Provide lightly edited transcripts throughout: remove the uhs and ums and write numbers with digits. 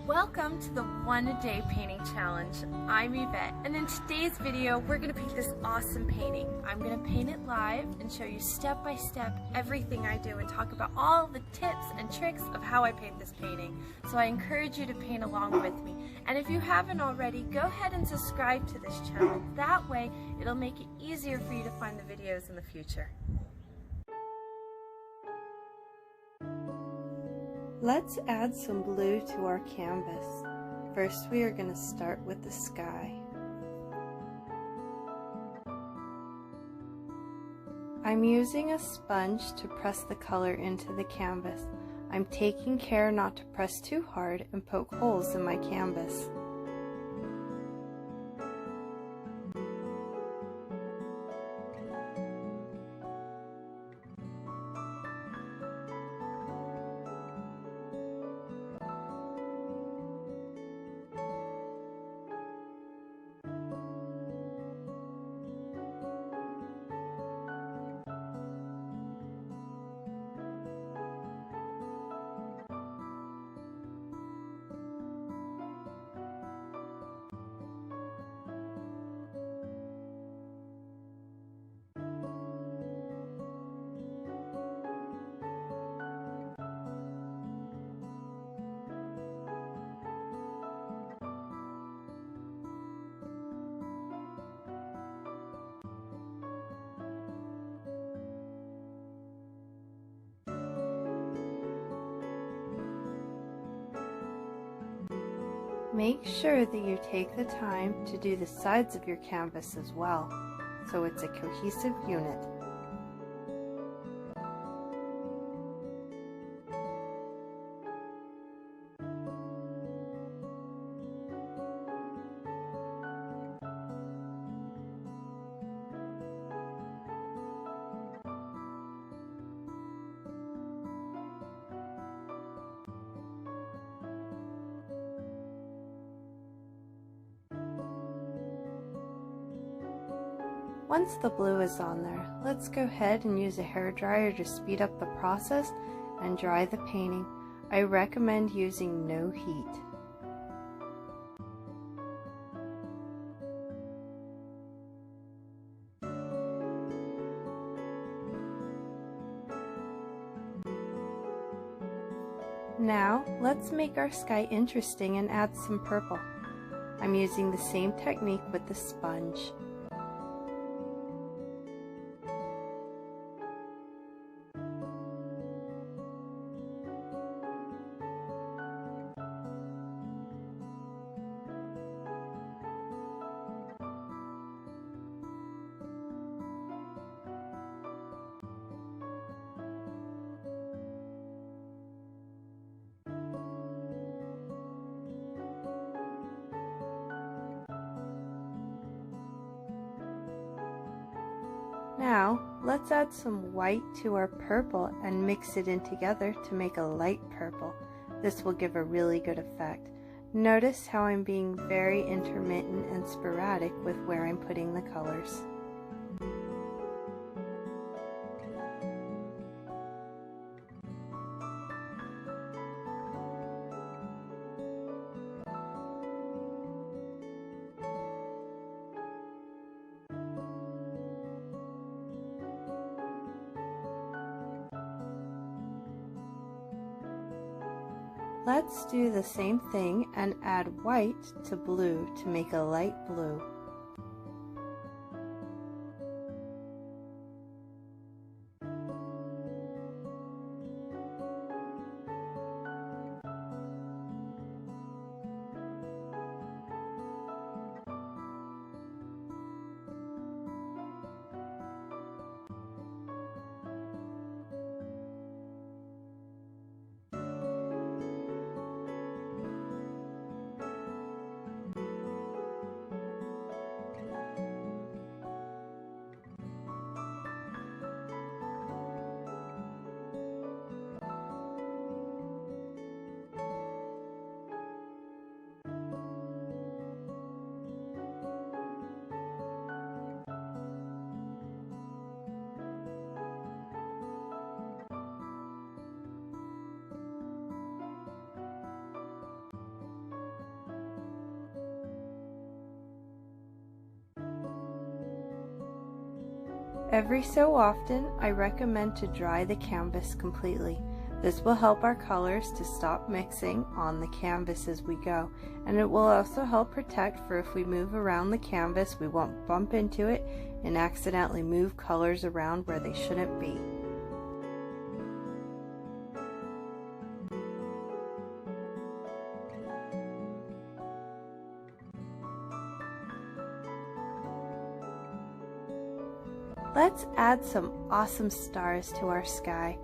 Welcome to the one-a-day painting challenge. I'm Yvette, and in today's video we're going to paint this awesome painting. I'm going to paint it live and show you step by step everything I do and talk about all the tips and tricks of how I paint this painting. So I encourage you to paint along with me. And if you haven't already, go ahead and subscribe to this channel. That way it'll make it easier for you to find the videos in the future. Let's add some blue to our canvas. First, we are going to start with the sky. I'm using a sponge to press the color into the canvas. I'm taking care not to press too hard and poke holes in my canvas. Make sure that you take the time to do the sides of your canvas as well, so it's a cohesive unit. Once the blue is on there, let's go ahead and use a hairdryer to speed up the process and dry the painting. I recommend using no heat. Now, let's make our sky interesting and add some purple. I'm using the same technique with the sponge. Now, let's add some white to our purple and mix it in together to make a light purple. This will give a really good effect. Notice how I'm being very intermittent and sporadic with where I'm putting the colors. Let's do the same thing and add white to blue to make a light blue. Every so often, I recommend to dry the canvas completely. This will help our colors to stop mixing on the canvas as we go, and it will also help protect for if we move around the canvas, we won't bump into it and accidentally move colors around where they shouldn't be. Let's add some awesome stars to our sky.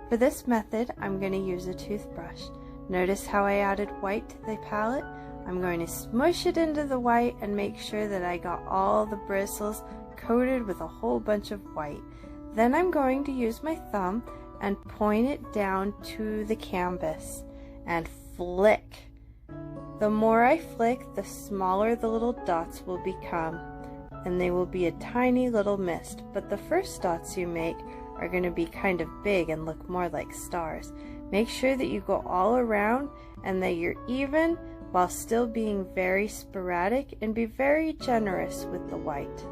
For this method, I'm going to use a toothbrush. Notice how I added white to the palette? I'm going to smush it into the white and make sure that I got all the bristles coated with a whole bunch of white. Then I'm going to use my thumb and point it down to the canvas and flick. The more I flick, the smaller the little dots will become, and they will be a tiny little mist, but the first dots you make are going to be kind of big and look more like stars. Make sure that you go all around and that you're even while still being very sporadic, and be very generous with the white.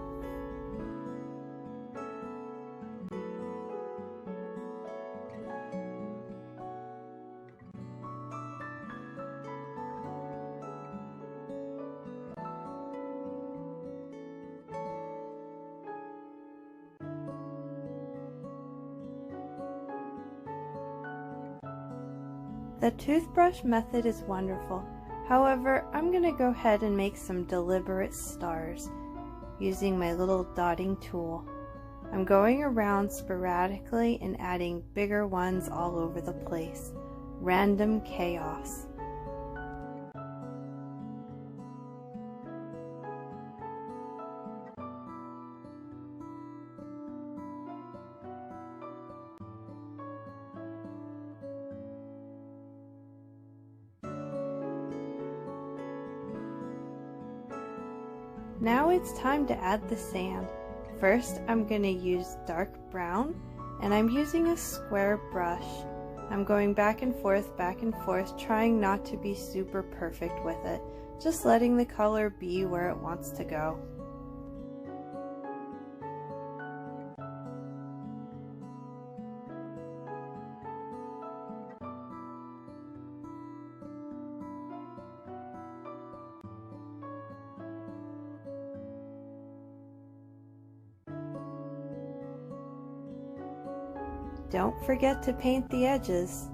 The toothbrush method is wonderful. However, I'm going to go ahead and make some deliberate stars using my little dotting tool. I'm going around sporadically and adding bigger ones all over the place. Random chaos. Now it's time to add the sand. First, I'm going to use dark brown, and I'm using a square brush. I'm going back and forth, trying not to be super perfect with it, just letting the color be where it wants to go. Don't forget to paint the edges.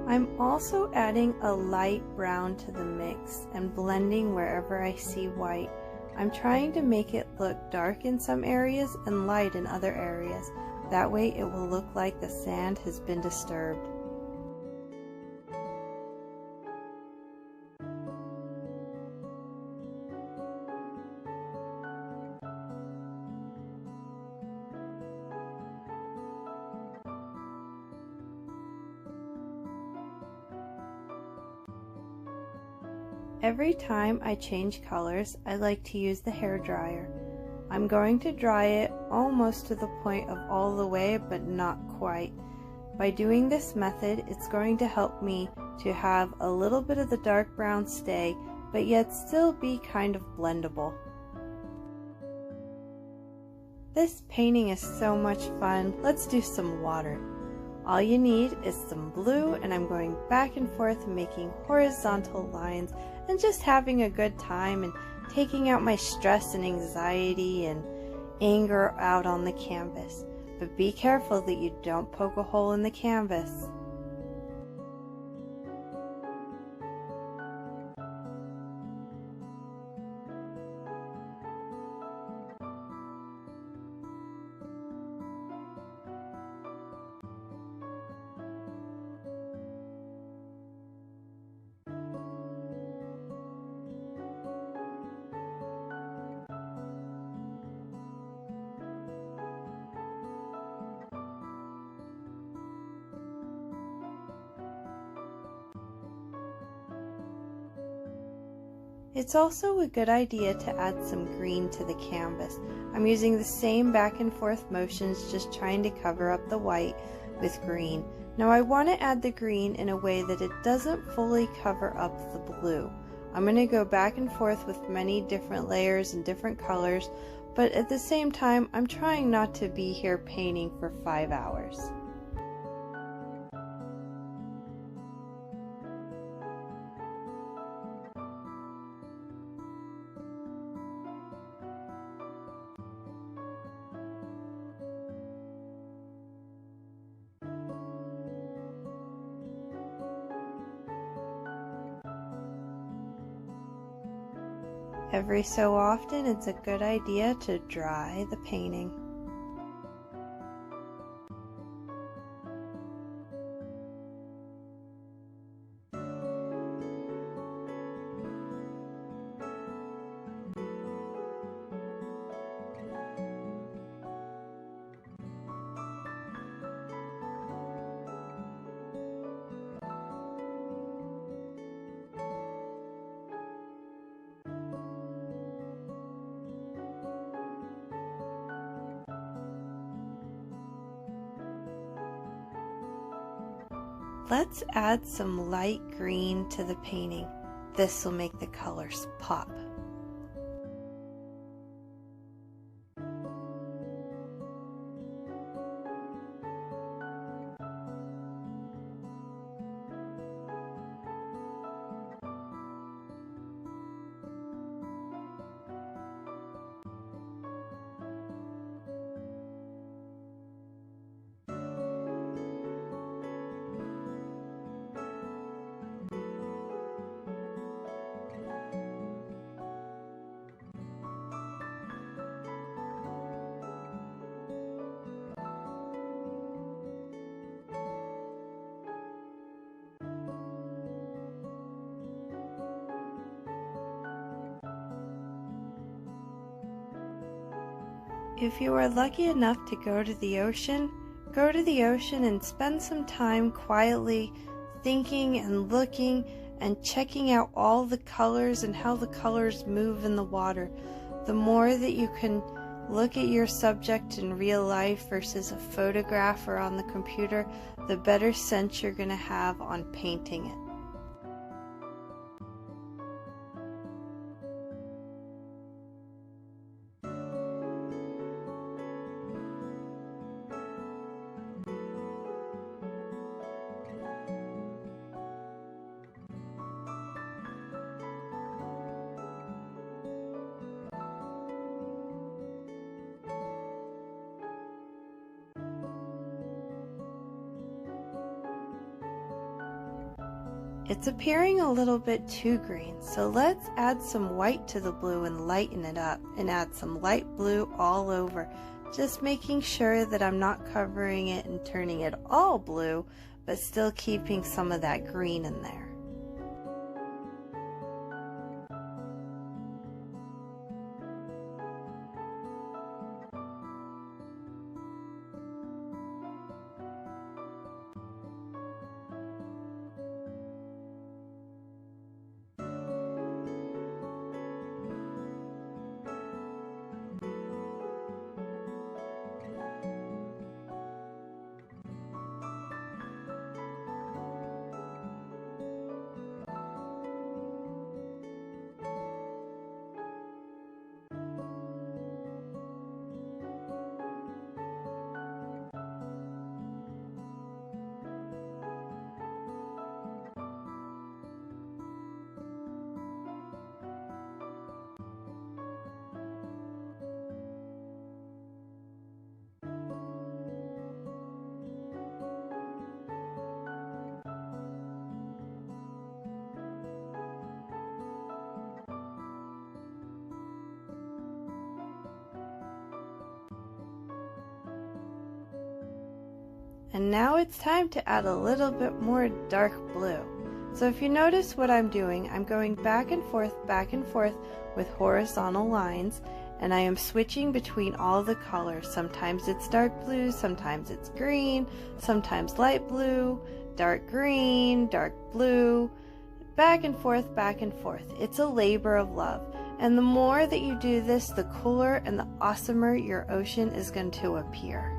I'm also adding a light brown to the mix and blending wherever I see white. I'm trying to make it look dark in some areas and light in other areas. That way it will look like the sand has been disturbed. Every time I change colors, I like to use the hair dryer. I'm going to dry it almost to the point of all the way, but not quite. By doing this method, it's going to help me to have a little bit of the dark brown stay, but yet still be kind of blendable. This painting is so much fun. Let's do some water. All you need is some blue, and I'm going back and forth making horizontal lines and just having a good time and taking out my stress and anxiety and anger out on the canvas. But be careful that you don't poke a hole in the canvas. It's also a good idea to add some green to the canvas. I'm using the same back and forth motions, just trying to cover up the white with green. Now I want to add the green in a way that it doesn't fully cover up the blue. I'm going to go back and forth with many different layers and different colors, but at the same time I'm trying not to be here painting for 5 hours. Every so often, it's a good idea to dry the painting. Let's add some light green to the painting. This will make the colors pop. If you are lucky enough to go to the ocean and spend some time quietly thinking and looking and checking out all the colors and how the colors move in the water. The more that you can look at your subject in real life versus a photograph or on the computer, the better sense you're going to have on painting it. It's appearing a little bit too green, so let's add some white to the blue and lighten it up, and add some light blue all over, just making sure that I'm not covering it and turning it all blue, but still keeping some of that green in there. And now it's time to add a little bit more dark blue. So if you notice what I'm doing, I'm going back and forth with horizontal lines, and I am switching between all the colors. Sometimes it's dark blue, sometimes it's green, sometimes light blue, dark green, dark blue, back and forth, back and forth. It's a labor of love. And the more that you do this, the cooler and the awesomer your ocean is going to appear.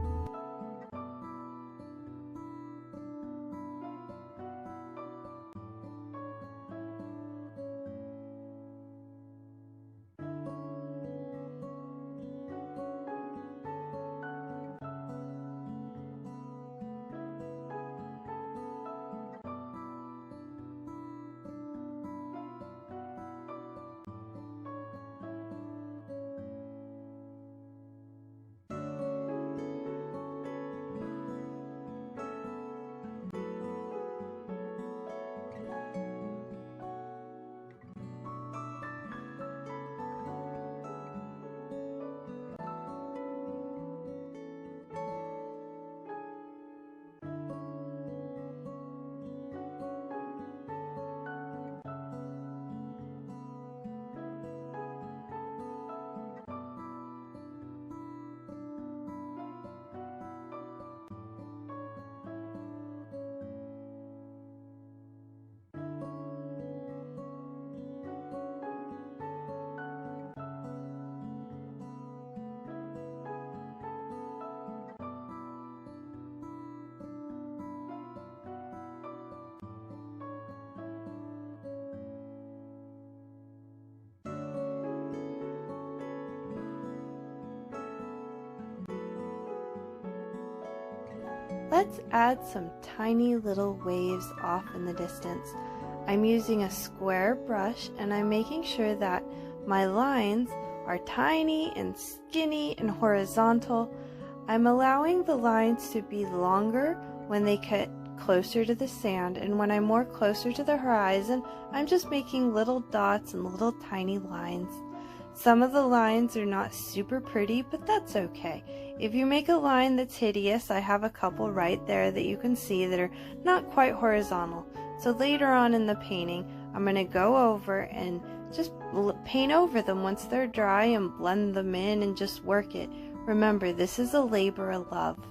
Let's add some tiny little waves off in the distance. I'm using a square brush and I'm making sure that my lines are tiny and skinny and horizontal. I'm allowing the lines to be longer when they get closer to the sand, and when I'm more closer to the horizon, I'm just making little dots and little tiny lines. Some of the lines are not super pretty, but that's okay. If you make a line that's hideous, I have a couple right there that you can see that are not quite horizontal. So later on in the painting, I'm going to go over and just paint over them once they're dry and blend them in and just work it. Remember, this is a labor of love.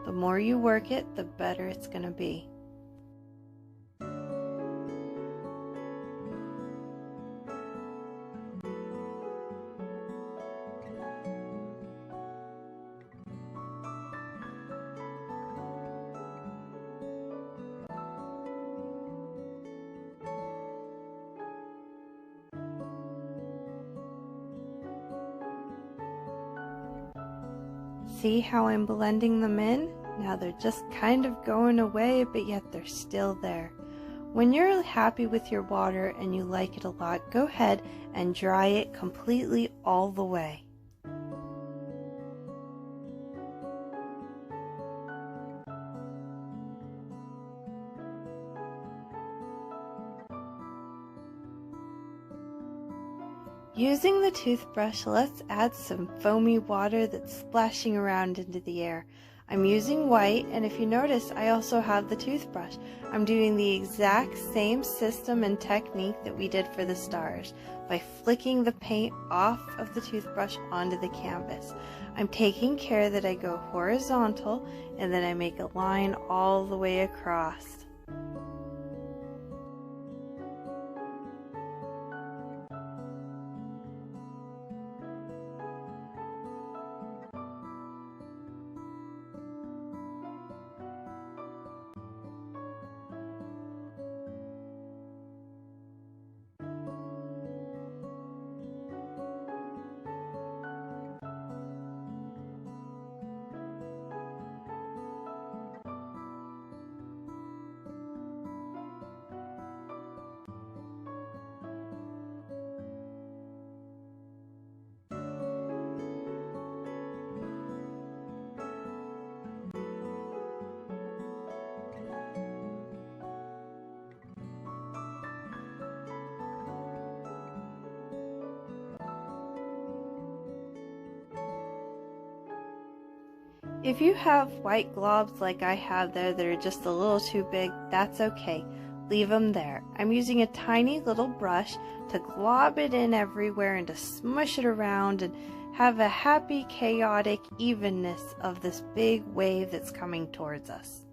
The more you work it, the better it's going to be. See how I'm blending them in? Now they're just kind of going away, but yet they're still there. When you're happy with your water and you like it a lot, go ahead and dry it completely all the way. Using the toothbrush, let's add some foamy water that's splashing around into the air. I'm using white, and if you notice, I also have the toothbrush. I'm doing the exact same system and technique that we did for the stars by flicking the paint off of the toothbrush onto the canvas. I'm taking care that I go horizontal and then I make a line all the way across. If you have white globs like I have there that are just a little too big, that's okay. Leave them there. I'm using a tiny little brush to glob it in everywhere and to smush it around and have a happy, chaotic evenness of this big wave that's coming towards us.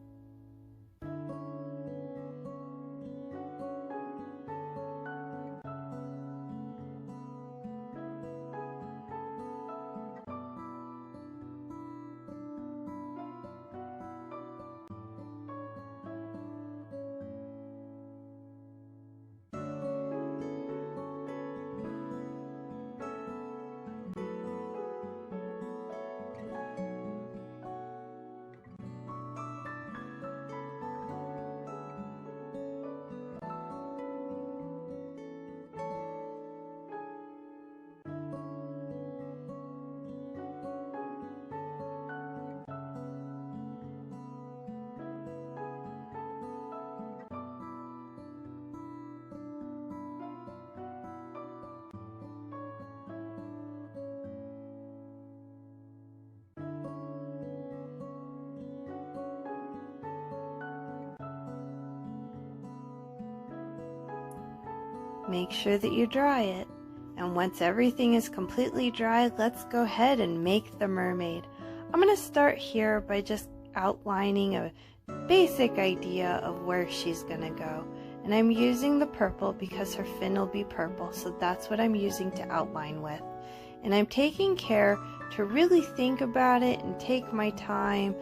make sure that you dry it. And once everything is completely dry, let's go ahead and make the mermaid. I'm going to start here by just outlining a basic idea of where she's going to go. And I'm using the purple because her fin will be purple, so that's what I'm using to outline with. And I'm taking care to really think about it and take my time.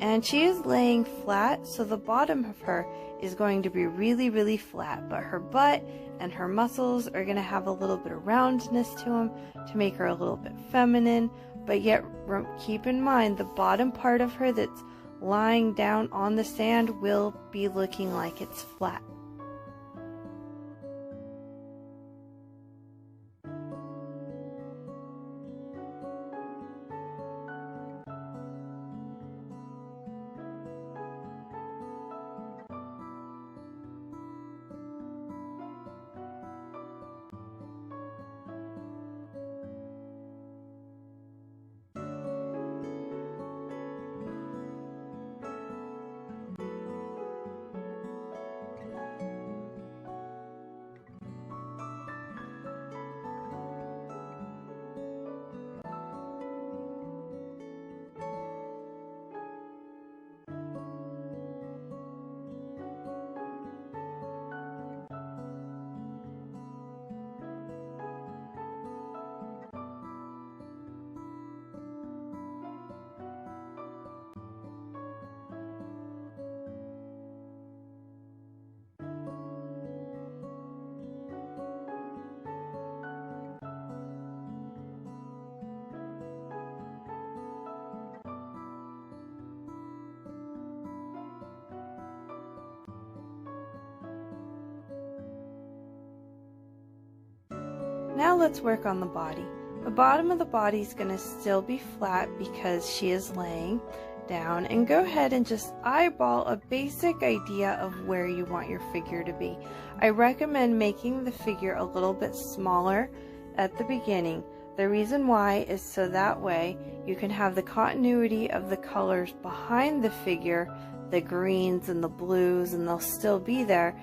And she is laying flat, so the bottom of her is going to be really, really flat, but her butt and her muscles are going to have a little bit of roundness to them to make her a little bit feminine, but yet keep in mind the bottom part of her that's lying down on the sand will be looking like it's flat. Now let's work on the body. The bottom of the body is going to still be flat because she is laying down, and go ahead and just eyeball a basic idea of where you want your figure to be. I recommend making the figure a little bit smaller at the beginning. The reason why is so that way you can have the continuity of the colors behind the figure, the greens and the blues, and they'll still be there.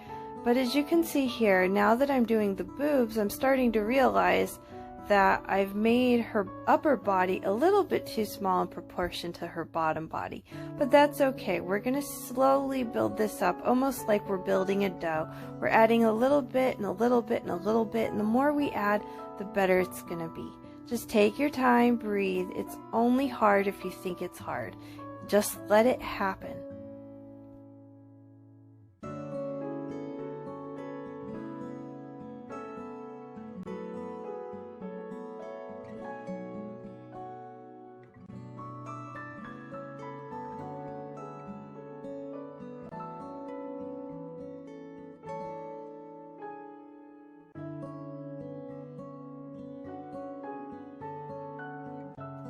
But as you can see here, now that I'm doing the boobs, I'm starting to realize that I've made her upper body a little bit too small in proportion to her bottom body. But that's okay. We're going to slowly build this up, almost like we're building a dough. We're adding a little bit and a little bit and a little bit, and the more we add, the better it's going to be. Just take your time, breathe. It's only hard if you think it's hard. Just let it happen.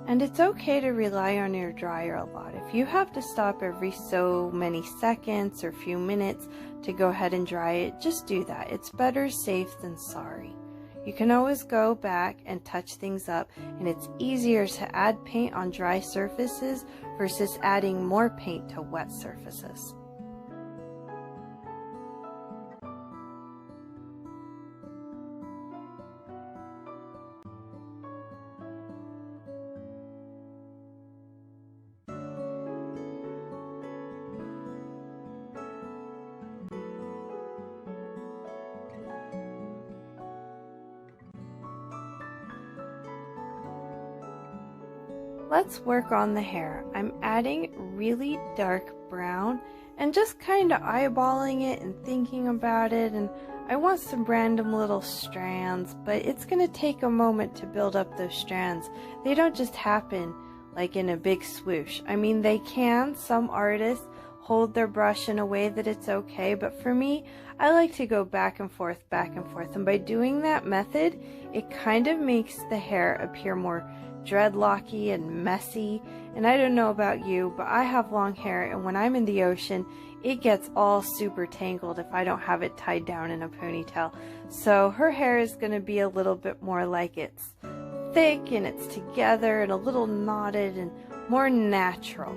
And it's okay to rely on your dryer a lot. If you have to stop every so many seconds or few minutes to go ahead and dry it, just do that. It's better safe than sorry. You can always go back and touch things up, and it's easier to add paint on dry surfaces versus adding more paint to wet surfaces. Let's work on the hair. I'm adding really dark brown and just kind of eyeballing it and thinking about it, and I want some random little strands, but it's going to take a moment to build up those strands. They don't just happen like in a big swoosh. I mean, they can. Some artists hold their brush in a way that it's okay, but for me, I like to go back and forth, and by doing that method, it kind of makes the hair appear more dreadlocky and messy. And I don't know about you, but I have long hair, and when I'm in the ocean, it gets all super tangled if I don't have it tied down in a ponytail. So her hair is going to be a little bit more like it's thick and it's together and a little knotted and more natural.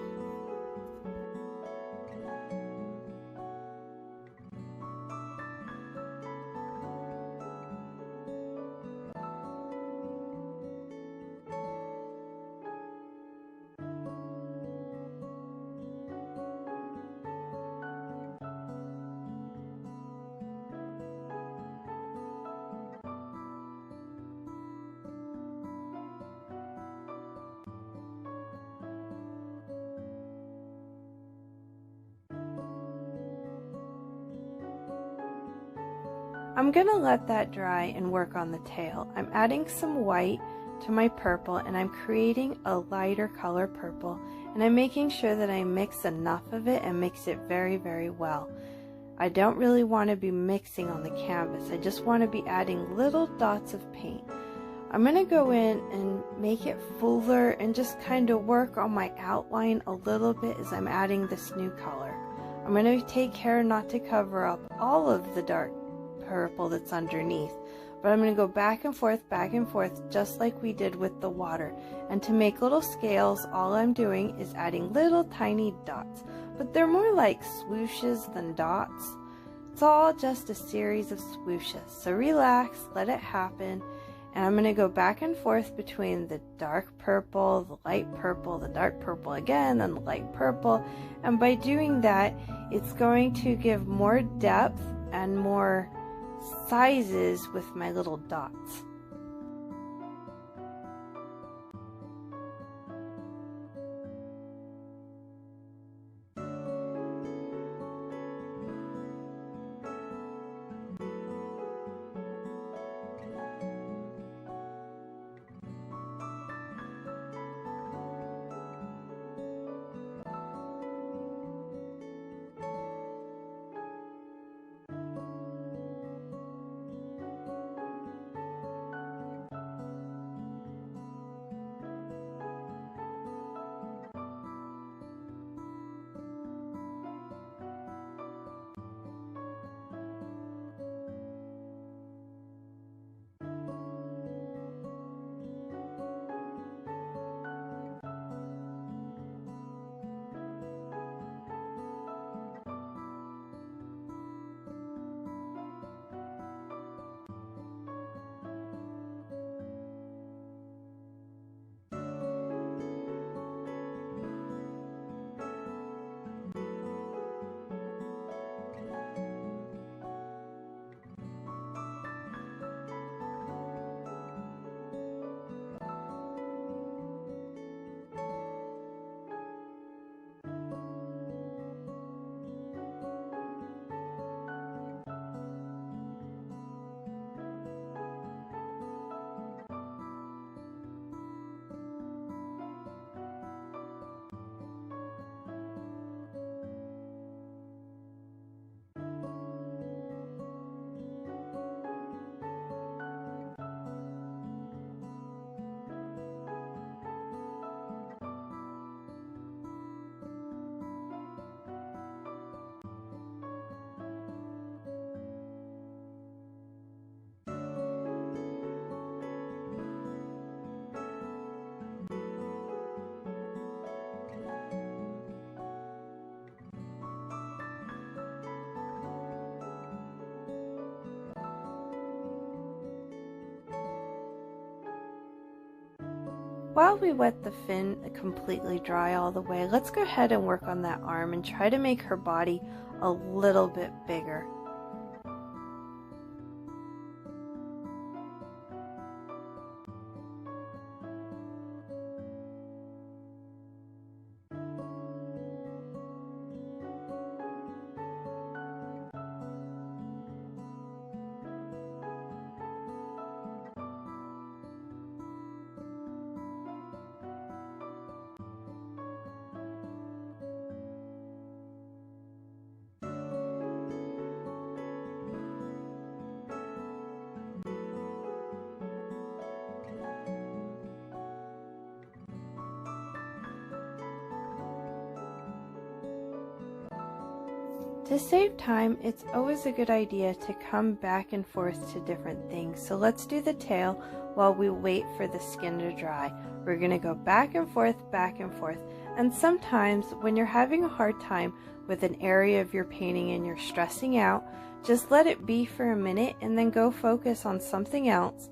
I'm gonna let that dry and work on the tail. I'm adding some white to my purple and I'm creating a lighter color purple, and I'm making sure that I mix enough of it and mix it very, very well. I don't really want to be mixing on the canvas. I just want to be adding little dots of paint. I'm going to go in and make it fuller and just kind of work on my outline a little bit as I'm adding this new color. I'm going to take care not to cover up all of the dark purple that's underneath, but I'm going to go back and forth, just like we did with the water. And to make little scales, all I'm doing is adding little tiny dots, but they're more like swooshes than dots. It's all just a series of swooshes. So relax, let it happen. And I'm going to go back and forth between the dark purple, the light purple, the dark purple again, and the light purple. And by doing that, it's going to give more depth and more sizes with my little dots. While we wet the fin completely dry all the way, let's go ahead and work on that arm and try to make her body a little bit bigger. To save time, it's always a good idea to come back and forth to different things. So let's do the tail while we wait for the skin to dry. We're going to go back and forth, and sometimes when you're having a hard time with an area of your painting and you're stressing out, just let it be for a minute and then go focus on something else.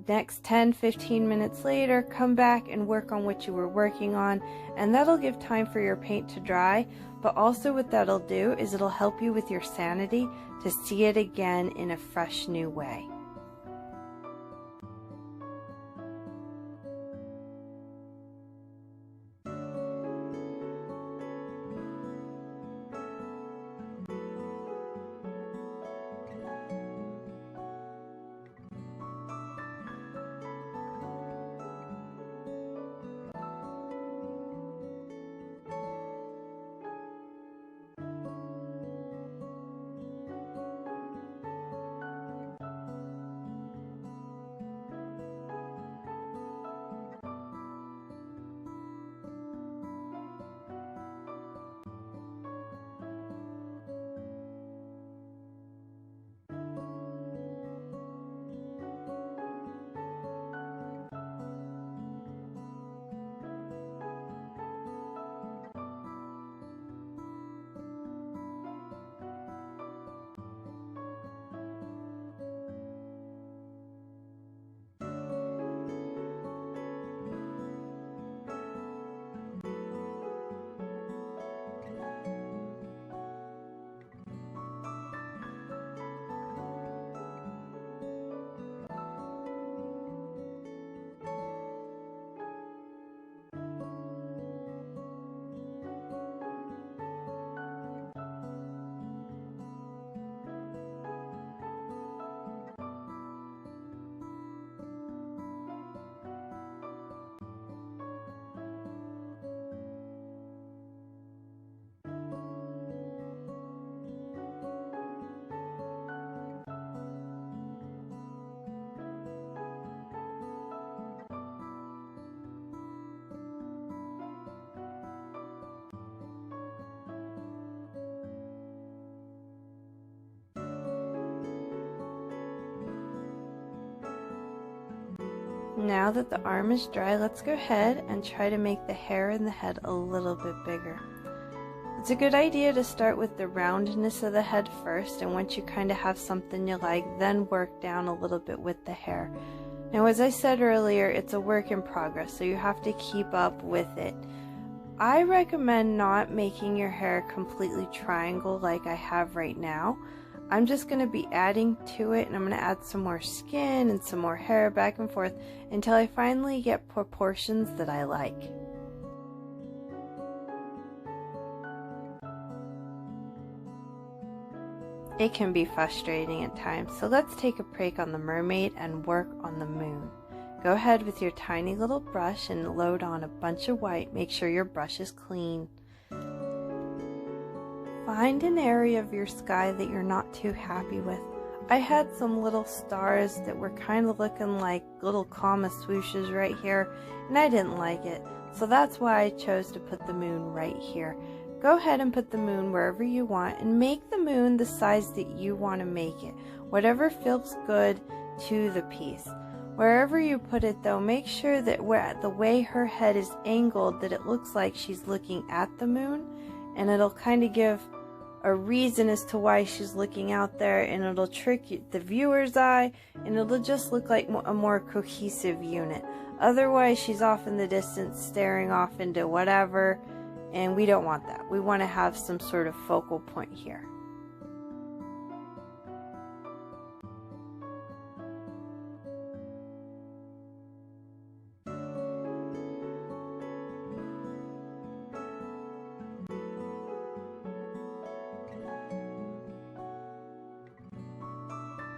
Next 10-15 minutes later, come back and work on what you were working on, and that'll give time for your paint to dry. But also what that'll do is it'll help you with your sanity to see it again in a fresh new way. Now that the arm is dry, let's go ahead and try to make the hair and the head a little bit bigger. It's a good idea to start with the roundness of the head first, and once you kind of have something you like, then work down a little bit with the hair. Now, as I said earlier, it's a work in progress, so you have to keep up with it. I recommend not making your hair completely triangle like I have right now. I'm just going to be adding to it, and I'm going to add some more skin and some more hair back and forth until I finally get proportions that I like. It can be frustrating at times, so let's take a break on the mermaid and work on the moon. Go ahead with your tiny little brush and load on a bunch of white. Make sure your brush is clean. Find an area of your sky that you're not too happy with. I had some little stars that were kind of looking like little comma swooshes right here, and I didn't like it. So that's why I chose to put the moon right here. Go ahead and put the moon wherever you want and make the moon the size that you want to make it. Whatever feels good to the piece. Wherever you put it though, make sure that the way her head is angled, that it looks like she's looking at the moon, and it'll kind of give a reason as to why she's looking out there, and it'll trick the viewer's eye, and it'll just look like a more cohesive unit. Otherwise, she's off in the distance staring off into whatever, and we don't want that. We want to have some sort of focal point here.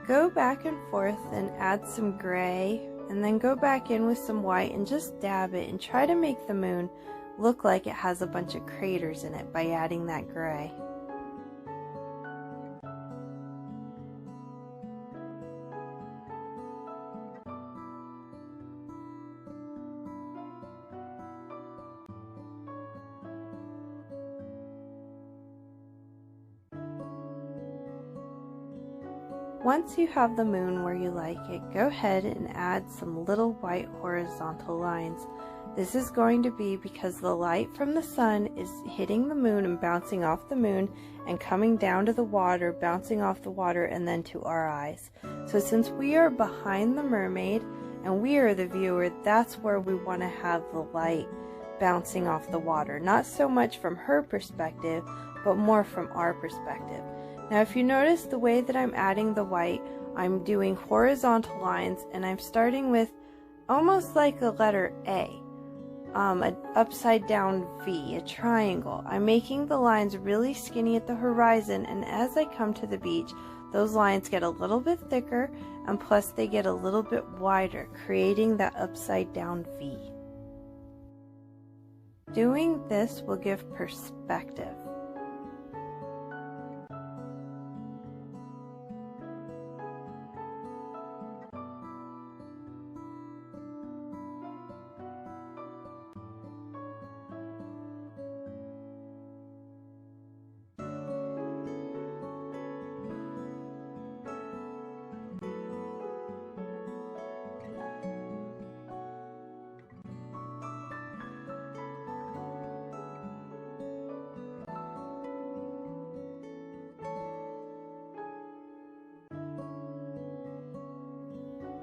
Go back and forth and add some gray, and then go back in with some white and just dab it and try to make the moon look like it has a bunch of craters in it by adding that gray. Once you have the moon where you like it, go ahead and add some little white horizontal lines. This is going to be because the light from the sun is hitting the moon and bouncing off the moon and coming down to the water, bouncing off the water, and then to our eyes. So since we are behind the mermaid and we are the viewer, that's where we want to have the light bouncing off the water. Not so much from her perspective, but more from our perspective. Now if you notice the way that I'm adding the white, I'm doing horizontal lines, and I'm starting with almost like a letter A, an upside down V, a triangle. I'm making the lines really skinny at the horizon, and as I come to the beach, those lines get a little bit thicker, and plus they get a little bit wider, creating that upside down V. Doing this will give perspective.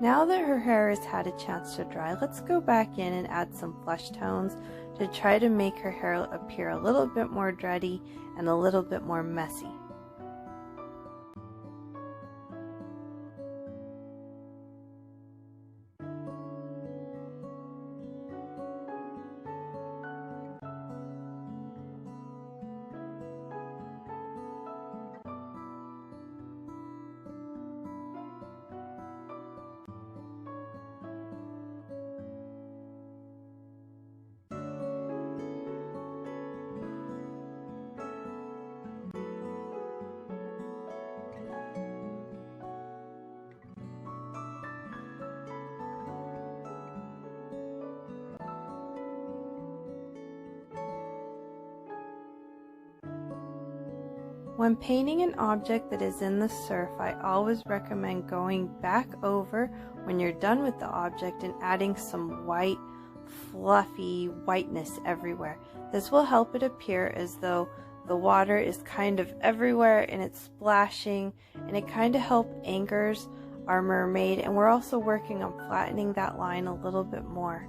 Now that her hair has had a chance to dry, let's go back in and add some flesh tones to try to make her hair appear a little bit more dready and a little bit more messy. When painting an object that is in the surf, I always recommend going back over when you're done with the object and adding some white, fluffy whiteness everywhere. This will help it appear as though the water is kind of everywhere and it's splashing, and it kind of helps anchors our mermaid, and we're also working on flattening that line a little bit more.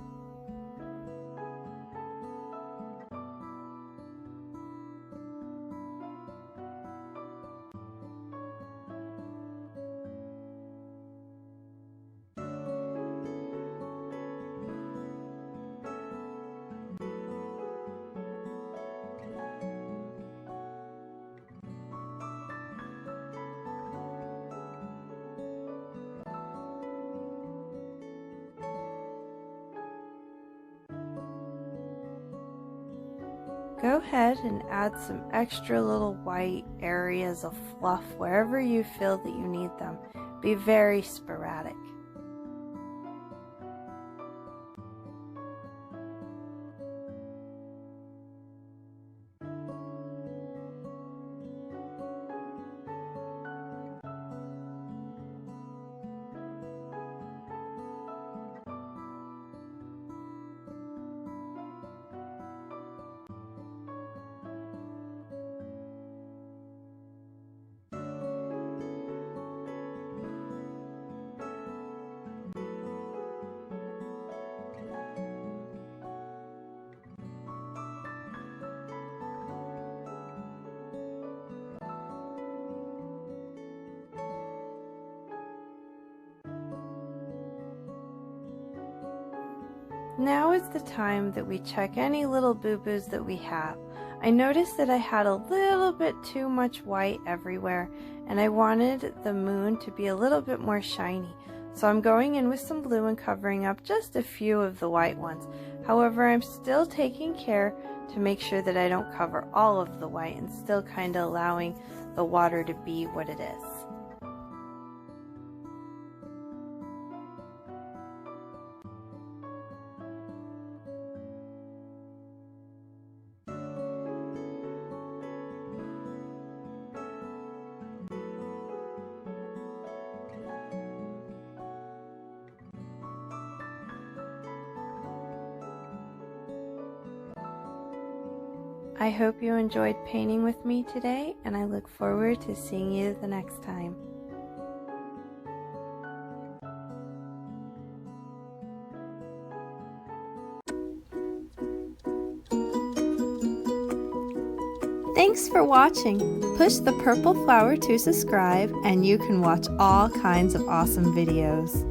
Go ahead and add some extra little white areas of fluff wherever you feel that you need them. Be very sporadic. Now is the time that we check any little boo-boos that we have. I noticed that I had a little bit too much white everywhere, and I wanted the moon to be a little bit more shiny. So I'm going in with some blue and covering up just a few of the white ones. However, I'm still taking care to make sure that I don't cover all of the white and still kind of allowing the water to be what it is. I hope you enjoyed painting with me today, and I look forward to seeing you the next time. Thanks for watching. Push the purple flower to subscribe, and you can watch all kinds of awesome videos.